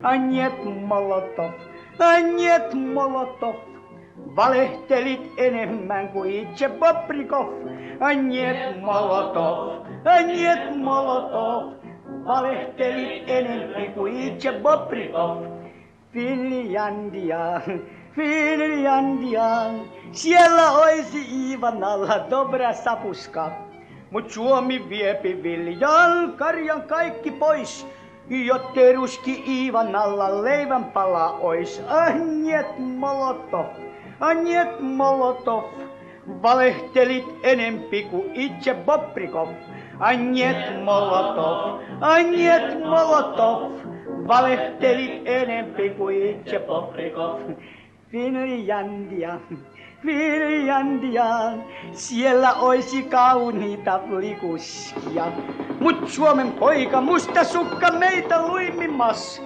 Agniet Molotov, valehtelit enemmän kuin itse Bobrikov. Agniet Molotov, valehtelit enemmän kuin itse Bobrikov. Finlandia, siellä oisi Ivanalla dobra sapuska. Mut Suomi viepi viljan, karjan kaikki pois, jottei ruski Ivanalla leivänpala ois. Agniet Molotov, valehtelit enempi kuin itse Bobrikov. Agniet Molotov, valehtelit enempi kuin itse Bobrikov. Finlandia, siellä oisi kauniita likuskia. Mut Suomen poika, musta sukka meitä luimimmas.